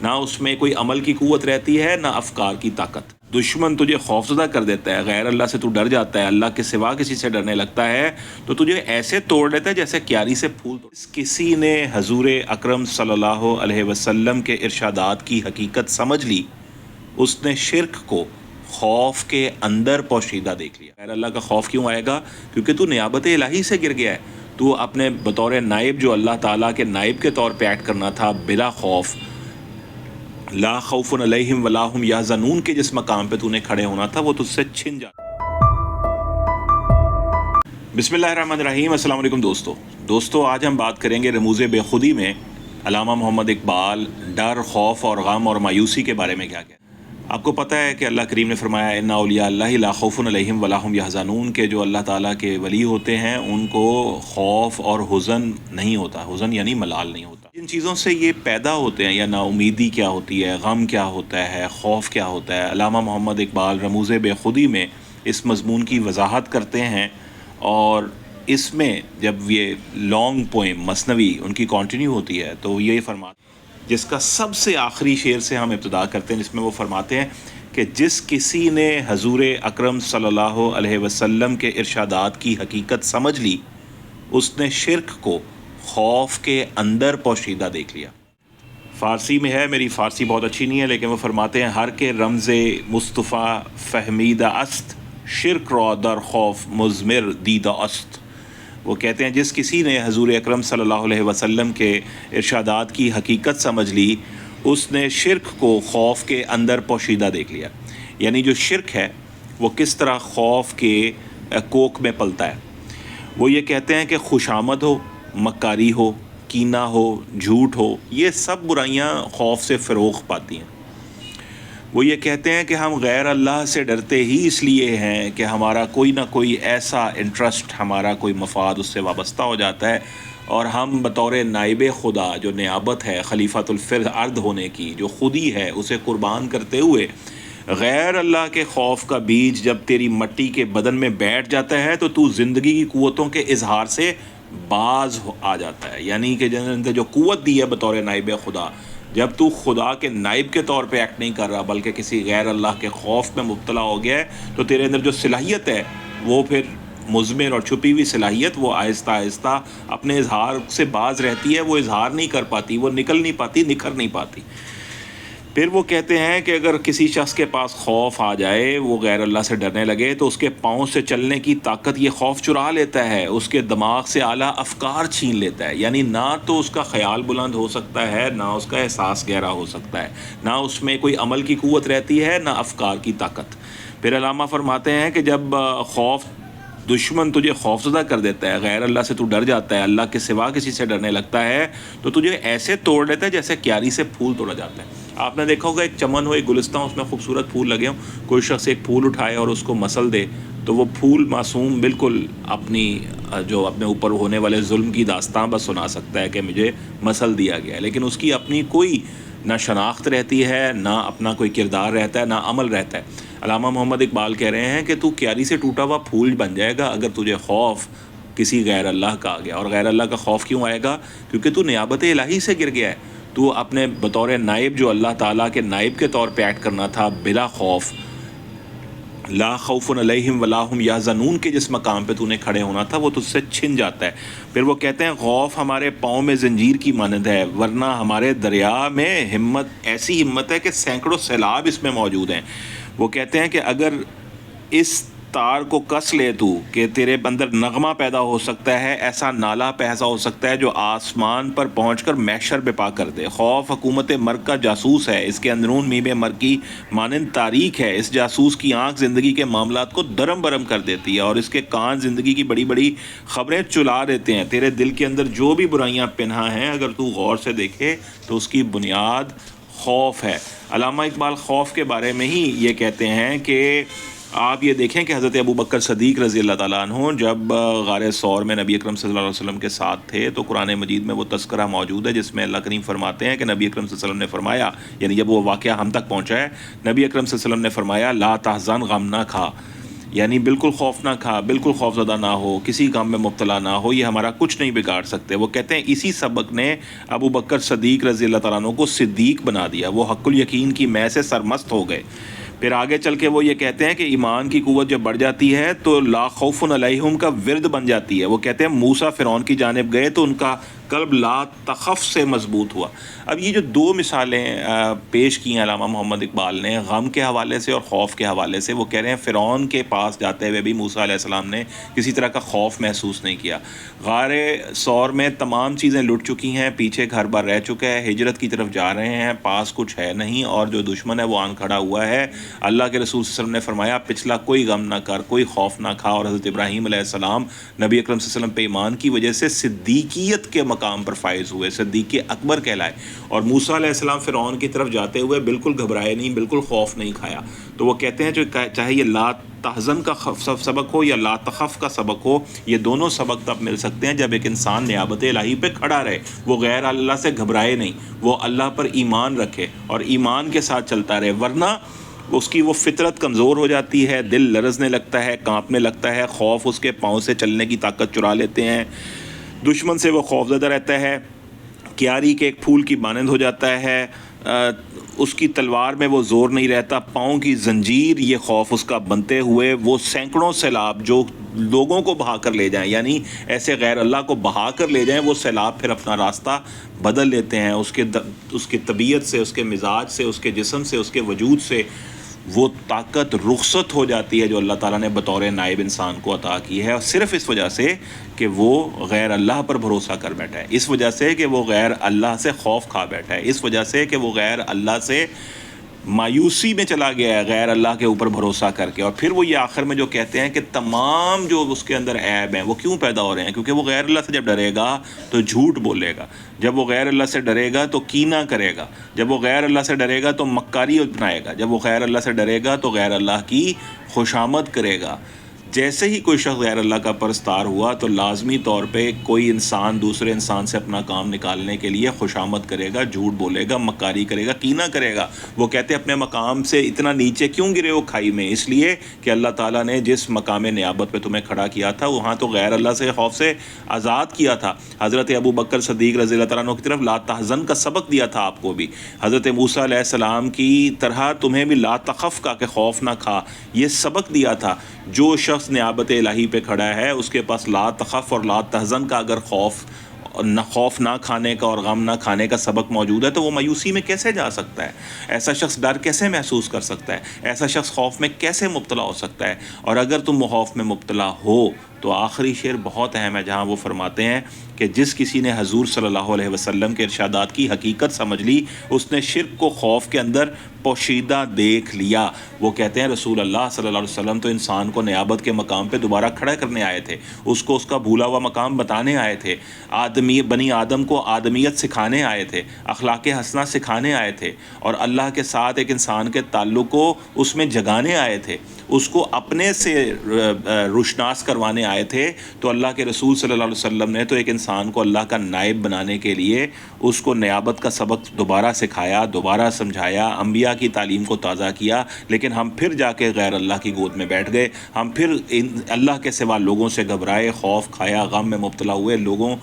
نہ اس میں کوئی عمل کی قوت رہتی ہے، نہ افکار کی طاقت۔ دشمن تجھے خوفزدہ کر دیتا ہے، غیر اللہ سے تو ڈر جاتا ہے، اللہ کے سوا کسی سے ڈرنے لگتا ہے تو تجھے ایسے توڑ دیتا ہے جیسے کیاری سے پھول توڑ۔ کسی نے حضور اکرم صلی اللہ علیہ وسلم کے ارشادات کی حقیقت سمجھ لی، اس نے شرک کو خوف کے اندر پوشیدہ دیکھ لیا۔ غیر اللہ کا خوف کیوں آئے گا؟ کیونکہ تو نیابت الہی سے گر گیا ہے۔ تو اپنے بطور نائب، جو اللہ تعالیٰ کے نائب کے طور پہ ایکٹ کرنا تھا بلا خوف، لا خوف علیہم ولا ہم یحزنون کے جس مقام پہ تو نے کھڑے ہونا تھا وہ تجھ سے چھن جاتا۔ بسم اللہ الرحمن الرحیم۔ السلام علیکم دوستو، آج ہم بات کریں گے رموز بے خودی میں علامہ محمد اقبال ڈر، خوف اور غم اور مایوسی کے بارے میں کیا کہتے ہیں۔ آپ کو پتہ ہے کہ اللہ کریم نے فرمایا ان اولیاء اللہ لا خوف علیہم ولا ہم یحزنون، کہ جو اللہ تعالیٰ کے ولی ہوتے ہیں ان کو خوف اور حزن نہیں ہوتا۔ حزن یعنی ملال نہیں ہوتا۔ جن چیزوں سے یہ پیدا ہوتے ہیں، یا نا امیدی کیا ہوتی ہے، غم کیا ہوتا ہے، خوف کیا ہوتا ہے، علامہ محمد اقبال رموز بے خودی میں اس مضمون کی وضاحت کرتے ہیں۔ اور اس میں جب یہ لانگ پوئم مثنوی ان کی کنٹینیو ہوتی ہے تو یہ فرماتے ہیں، جس کا سب سے آخری شعر سے ہم ابتدا کرتے ہیں، جس میں وہ فرماتے ہیں کہ جس کسی نے حضور اکرم صلی اللہ علیہ وسلم کے ارشادات کی حقیقت سمجھ لی، اس نے شرک کو خوف کے اندر پوشیدہ دیکھ لیا۔ فارسی میں ہے، میری فارسی بہت اچھی نہیں ہے، لیکن وہ فرماتے ہیں ہر کے رمز مصطفیٰ فہمیدہ است، شرک را در خوف مضمر دیدہ است۔ وہ کہتے ہیں جس کسی نے حضور اکرم صلی اللہ علیہ وسلم کے ارشادات کی حقیقت سمجھ لی، اس نے شرک کو خوف کے اندر پوشیدہ دیکھ لیا۔ یعنی جو شرک ہے وہ کس طرح خوف کے کوک میں پلتا ہے۔ وہ یہ کہتے ہیں کہ خوشامد ہو، مکاری ہو، کینہ ہو، جھوٹ ہو، یہ سب برائیاں خوف سے فروغ پاتی ہیں۔ وہ یہ کہتے ہیں کہ ہم غیر اللہ سے ڈرتے ہی اس لیے ہیں کہ ہمارا کوئی نہ کوئی ایسا انٹرسٹ، ہمارا کوئی مفاد اس سے وابستہ ہو جاتا ہے، اور ہم بطور نائب خدا، جو نیابت ہے خلیفۃ الارض ہونے کی، جو خودی ہے، اسے قربان کرتے ہوئے غیر اللہ کے خوف کا بیج جب تیری مٹی کے بدن میں بیٹھ جاتا ہے تو زندگی کی قوتوں کے اظہار سے باز آ جاتا ہے۔ یعنی کہ جو قوت دی ہے بطور نائب خدا، جب تو خدا کے نائب کے طور پہ ایکٹ نہیں کر رہا بلکہ کسی غیر اللہ کے خوف میں مبتلا ہو گیا ہے، تو تیرے اندر جو صلاحیت ہے وہ پھر مضمر اور چھپی ہوئی صلاحیت، وہ آہستہ آہستہ اپنے اظہار سے باز رہتی ہے، وہ اظہار نہیں کر پاتی، وہ نکل نہیں پاتی، نکھر نہیں پاتی۔ پھر وہ کہتے ہیں کہ اگر کسی شخص کے پاس خوف آ جائے، وہ غیر اللہ سے ڈرنے لگے، تو اس کے پاؤں سے چلنے کی طاقت یہ خوف چرا لیتا ہے، اس کے دماغ سے اعلیٰ افکار چھین لیتا ہے۔ یعنی نہ تو اس کا خیال بلند ہو سکتا ہے، نہ اس کا احساس گہرا ہو سکتا ہے، نہ اس میں کوئی عمل کی قوت رہتی ہے، نہ افکار کی طاقت۔ پھر علامہ فرماتے ہیں کہ جب دشمن تجھے خوفزدہ کر دیتا ہے، غیر اللہ سے تو ڈر جاتا ہے، اللہ کے سوا کسی سے ڈرنے لگتا ہے تو تجھے ایسے توڑ لیتا ہے جیسے کیاری سے پھول توڑا جاتا ہے۔ آپ نے دیکھا ہوگا ایک چمن ہو، ایک گلستان ہو، اس میں خوبصورت پھول لگے ہوں، کوئی شخص ایک پھول اٹھائے اور اس کو مسل دے تو وہ پھول معصوم بالکل اپنے اوپر ہونے والے ظلم کی داستان بس سنا سکتا ہے کہ مجھے مسل دیا گیا ہے، لیکن اس کی اپنی کوئی نہ شناخت رہتی ہے، نہ اپنا کوئی کردار رہتا ہے، نہ عمل رہتا ہے۔ علامہ محمد اقبال کہہ رہے ہیں کہ تو کیاری سے ٹوٹا ہوا پھول بن جائے گا اگر تجھے خوف کسی غیر اللہ کا آ گیا۔ اور غیر اللہ کا خوف کیوں آئے گا؟ کیونکہ تو نیابت الہی سے گر گیا ہے۔ تو اپنے بطور نائب، جو اللہ تعالیٰ کے نائب کے طور پہ ایکٹ کرنا تھا بلا خوف، لا خوف علیہم ولا ہم یحزنون کے جس مقام پہ تو نے کھڑے ہونا تھا وہ تجھ سے چھن جاتا ہے۔ پھر وہ کہتے ہیں خوف ہمارے پاؤں میں زنجیر کی مانند ہے، ورنہ ہمارے دریا میں ایسی ہمت ہے کہ سینکڑوں سیلاب اس میں موجود ہیں۔ وہ کہتے ہیں کہ اگر اس تار کو کس لے تو کہ تیرے اندر نغمہ پیدا ہو سکتا ہے، ایسا نالہ پیدا ہو سکتا ہے جو آسمان پر پہنچ کر محشر بپا کر دے۔ خوف حکومت مرگ کا جاسوس ہے، اس کے اندرون میم مرگ کی مانند تاریک ہے۔ اس جاسوس کی آنکھ زندگی کے معاملات کو درم برم کر دیتی ہے اور اس کے کان زندگی کی بڑی بڑی خبریں چلا دیتے ہیں۔ تیرے دل کے اندر جو بھی برائیاں پنہا ہیں، اگر تو غور سے دیکھے تو اس کی بنیاد خوف ہے۔ علامہ اقبال خوف کے بارے میں ہی یہ کہتے ہیں کہ آپ یہ دیکھیں کہ حضرت ابوبکر صدیق رضی اللہ تعالیٰ عنہ جب غار ثور میں نبی اکرم صلی اللہ علیہ وسلم کے ساتھ تھے تو قرآن مجید میں وہ تذکرہ موجود ہے جس میں اللہ کریم فرماتے ہیں کہ نبی اکرم صلی اللہ علیہ وسلم نے فرمایا، یعنی جب وہ واقعہ ہم تک پہنچا ہے، نبی اکرم صلی اللہ علیہ وسلم نے فرمایا لا تحزن، غم نہ کھا، یعنی بالکل خوف نہ کھا، بالکل خوف زدہ نہ ہو، کسی کام میں مبتلا نہ ہو، یہ ہمارا کچھ نہیں بگاڑ سکتے۔ وہ کہتے ہیں اسی سبق نے ابو بکر صدیق رضی اللہ تعالیٰ عنہ کو صدیق بنا دیا، وہ حق الیقین کی میں سے سرمست ہو گئے۔ پھر آگے چل کے وہ یہ کہتے ہیں کہ ایمان کی قوت جب بڑھ جاتی ہے تو لا خوف علیہم کا ورد بن جاتی ہے۔ وہ کہتے ہیں موسیٰ فرعون کی جانب گئے تو ان کا قلب لا تخف سے مضبوط ہوا۔ اب یہ جو دو مثالیں پیش کی ہیں علامہ محمد اقبال نے، غم کے حوالے سے اور خوف کے حوالے سے، وہ کہہ رہے ہیں فرعون کے پاس جاتے ہوئے بھی موسیٰ علیہ السلام نے کسی طرح کا خوف محسوس نہیں کیا۔ غار ثور میں تمام چیزیں لٹ چکی ہیں، پیچھے گھر بار رہ چکا ہے، ہجرت کی طرف جا رہے ہیں، پاس کچھ ہے نہیں اور جو دشمن ہے وہ آن کھڑا ہوا ہے۔ اللہ کے رسول صلی اللہ علیہ وسلم نے فرمایا پچھلا کوئی غم نہ کر، کوئی خوف نہ کھا، اور حضرت ابراہیم علیہ السلام نبی اکرم صلی اللہ علیہ وسلم پہ ایمان کی وجہ سے صدیقیت کے مقام پر فائز ہوئے، صدیق اکبر کہلائے۔ اور موسیٰ علیہ السلام فرعون کی طرف جاتے ہوئے بالکل گھبرائے نہیں، بالکل خوف نہیں کھایا۔ تو وہ کہتے ہیں جو چاہے یہ لا تحزن کا سبق ہو یا لا تخف کا سبق ہو، یہ دونوں سبق تب مل سکتے ہیں جب ایک انسان نیابت الہی پہ کھڑا رہے، وہ غیر اللہ سے گھبرائے نہیں، وہ اللہ پر ایمان رکھے اور ایمان کے ساتھ چلتا رہے، ورنہ اس کی وہ فطرت کمزور ہو جاتی ہے، دل لرزنے لگتا ہے، کانپنے لگتا ہے، خوف اس کے پاؤں سے چلنے کی طاقت چرا لیتے ہیں، دشمن سے وہ خوف زدہ رہتا ہے، کیاری کے ایک پھول کی مانند ہو جاتا ہے، اس کی تلوار میں وہ زور نہیں رہتا، پاؤں کی زنجیر یہ خوف اس کا بنتے ہوئے وہ سینکڑوں سیلاب جو لوگوں کو بہا کر لے جائیں، یعنی ایسے غیر اللہ کو بہا کر لے جائیں، وہ سیلاب پھر اپنا راستہ بدل لیتے ہیں، اس کی طبیعت سے، اس کے مزاج سے، اس کے جسم سے، اس کے وجود سے وہ طاقت رخصت ہو جاتی ہے جو اللہ تعالیٰ نے بطور نائب انسان کو عطا کی ہے، اور صرف اس وجہ سے کہ وہ غیر اللہ پر بھروسہ کر بیٹھا ہے، اس وجہ سے کہ وہ غیر اللہ سے خوف کھا بیٹھا ہے، اس وجہ سے کہ وہ غیر اللہ سے مایوسی میں چلا گیا ہے، غیر اللہ کے اوپر بھروسہ کر کے۔ اور پھر وہ یہ آخر میں جو کہتے ہیں کہ تمام جو اس کے اندر عیب ہیں وہ کیوں پیدا ہو رہے ہیں، کیونکہ وہ غیر اللہ سے جب ڈرے گا تو جھوٹ بولے گا، جب وہ غیر اللہ سے ڈرے گا تو کینہ کرے گا، جب وہ غیر اللہ سے ڈرے گا تو مکاری اپنائے گا، جب وہ غیر اللہ سے ڈرے گا تو غیر اللہ کی خوشامد کرے گا۔ جیسے ہی کوئی شخص غیر اللہ کا پرستار ہوا تو لازمی طور پہ کوئی انسان دوسرے انسان سے اپنا کام نکالنے کے لیے خوشامد کرے گا، جھوٹ بولے گا، مکاری کرے گا، کینہ کرے گا۔ وہ کہتے ہیں اپنے مقام سے اتنا نیچے کیوں گرے ہو کھائی میں؟ اس لیے کہ اللہ تعالیٰ نے جس مقام نیابت پہ تمہیں کھڑا کیا تھا وہاں تو غیر اللہ سے خوف سے آزاد کیا تھا۔ حضرت ابو بکر صدیق رضی اللہ تعالیٰ عنہ کی طرف لا تحزن کا سبق دیا تھا آپ کو بھی، حضرت موسیٰ علیہ السلام کی طرح تمہیں بھی لا تخف کا کہ خوف نہ کھا یہ سبق دیا تھا۔ جو شخص نیابت الہی پہ کھڑا ہے اس کے پاس لا تخف اور لا تحزن کا اگر خوف نہ کھانے کا اور غم نہ کھانے کا سبق موجود ہے تو وہ مایوسی میں کیسے جا سکتا ہے؟ ایسا شخص ڈر کیسے محسوس کر سکتا ہے؟ ایسا شخص خوف میں کیسے مبتلا ہو سکتا ہے؟ اور اگر تم خوف میں مبتلا ہو تو آخری شعر بہت اہم ہے جہاں وہ فرماتے ہیں کہ جس کسی نے حضور صلی اللہ علیہ وسلم کے ارشادات کی حقیقت سمجھ لی اس نے شرک کو خوف کے اندر پوشیدہ دیکھ لیا۔ وہ کہتے ہیں رسول اللہ صلی اللہ علیہ وسلم تو انسان کو نیابت کے مقام پہ دوبارہ کھڑا کرنے آئے تھے، اس کو اس کا بھولا ہوا مقام بتانے آئے تھے، بنی آدم کو آدمیت سکھانے آئے تھے، اخلاق حسنہ سکھانے آئے تھے، اور اللہ کے ساتھ ایک انسان کے تعلق کو اس میں جگانے آئے تھے، اس کو اپنے سے روشناس کروانے آئے تھے۔ تو اللہ کے رسول صلی اللہ علیہ وسلم نے تو ایک انسان کو اللہ کا نائب بنانے کے لیے اس کو نیابت کا سبق دوبارہ سکھایا، دوبارہ سمجھایا، انبیاء کی تعلیم کو تازہ کیا، لیکن ہم پھر جا کے غیر اللہ کی گود میں بیٹھ گئے، ہم پھر اللہ کے سوا لوگوں سے گھبرائے، خوف کھایا، غم میں مبتلا ہوئے، لوگوں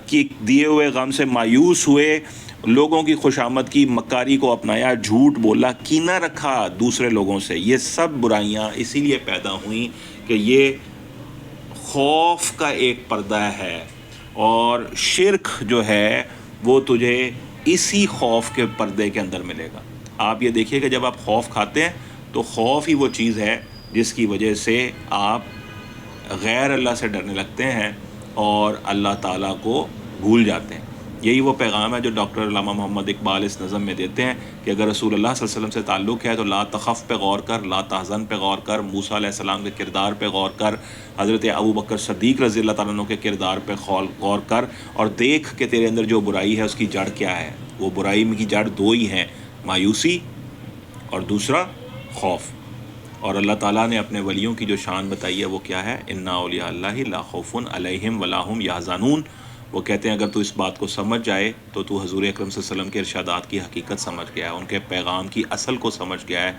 کی دیے ہوئے غم سے مایوس ہوئے، لوگوں کی خوشامد کی، مکاری کو اپنایا، جھوٹ بولا، کینہ رکھا دوسرے لوگوں سے۔ یہ سب برائیاں اسی لیے پیدا ہوئیں کہ یہ خوف کا ایک پردہ ہے، اور شرک جو ہے وہ تجھے اسی خوف کے پردے کے اندر ملے گا۔ آپ یہ دیکھیے کہ جب آپ خوف کھاتے ہیں تو خوف ہی وہ چیز ہے جس کی وجہ سے آپ غیر اللہ سے ڈرنے لگتے ہیں اور اللہ تعالیٰ کو بھول جاتے ہیں۔ یہی وہ پیغام ہے جو ڈاکٹر علامہ محمد اقبال اس نظم میں دیتے ہیں کہ اگر رسول اللہ صلی اللہ علیہ وسلم سے تعلق ہے تو لا تخف پہ غور کر، لا تحزن پہ غور کر، موسیٰ علیہ السلام کے کردار پہ غور کر، حضرت ابو بکر صدیق رضی اللہ تعالیٰ عنہ کے کردار پہ غور کر، اور دیکھ کہ تیرے اندر جو برائی ہے اس کی جڑ کیا ہے۔ وہ برائی کی جڑ دو ہی ہیں، مایوسی اور دوسرا خوف۔ اور اللہ تعالیٰ نے اپنے ولیوں کی جو شان بتائی ہے وہ کیا ہے؟ انا اولیاء اللہ لا خوف علیہم ولا هم یحزنون۔ وہ کہتے ہیں اگر تو اس بات کو سمجھ جائے تو تو حضور اکرم صلی اللہ علیہ وسلم کے ارشادات کی حقیقت سمجھ گیا ہے، ان کے پیغام کی اصل کو سمجھ گیا ہے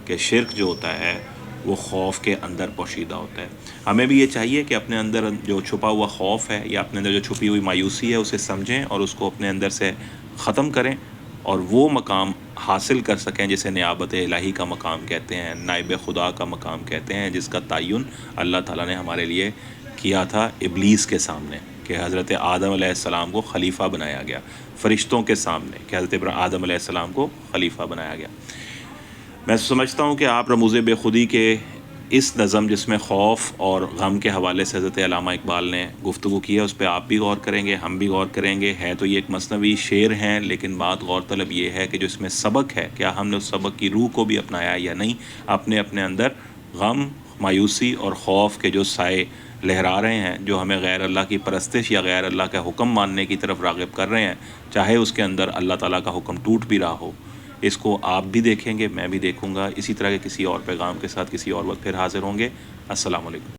کہ شرک جو ہوتا ہے وہ خوف کے اندر پوشیدہ ہوتا ہے۔ ہمیں بھی یہ چاہیے کہ اپنے اندر جو چھپا ہوا خوف ہے یا اپنے اندر جو چھپی ہوئی مایوسی ہے اسے سمجھیں اور اس کو اپنے اندر سے ختم کریں، اور وہ مقام حاصل کر سکیں جسے نیابت الہی کا مقام کہتے ہیں، نائب خدا کا مقام کہتے ہیں، جس کا تعین اللہ تعالیٰ نے ہمارے لیے کیا تھا ابلیس کے سامنے کہ حضرت آدم علیہ السلام کو خلیفہ بنایا گیا، فرشتوں کے سامنے کہ حضرت آدم علیہ السلام کو خلیفہ بنایا گیا۔ میں سمجھتا ہوں کہ آپ رموز بے خودی کے اس نظم جس میں خوف اور غم کے حوالے سے حضرت علامہ اقبال نے گفتگو کی ہے، اس پہ آپ بھی غور کریں گے، ہم بھی غور کریں گے۔ ہے تو یہ ایک مثنوی شعر ہیں، لیکن بات غور طلب یہ ہے کہ جو اس میں سبق ہے، کیا ہم نے اس سبق کی روح کو بھی اپنایا یا نہیں؟ اپنے اندر غم، مایوسی اور خوف کے جو سائے لہرا رہے ہیں، جو ہمیں غیر اللہ کی پرستش یا غیر اللہ کا حکم ماننے کی طرف راغب کر رہے ہیں، چاہے اس کے اندر اللہ تعالیٰ کا حکم ٹوٹ بھی رہا ہو، اس کو آپ بھی دیکھیں گے، میں بھی دیکھوں گا۔ اسی طرح کے کسی اور پیغام کے ساتھ کسی اور وقت پھر حاضر ہوں گے۔ السلام علیکم۔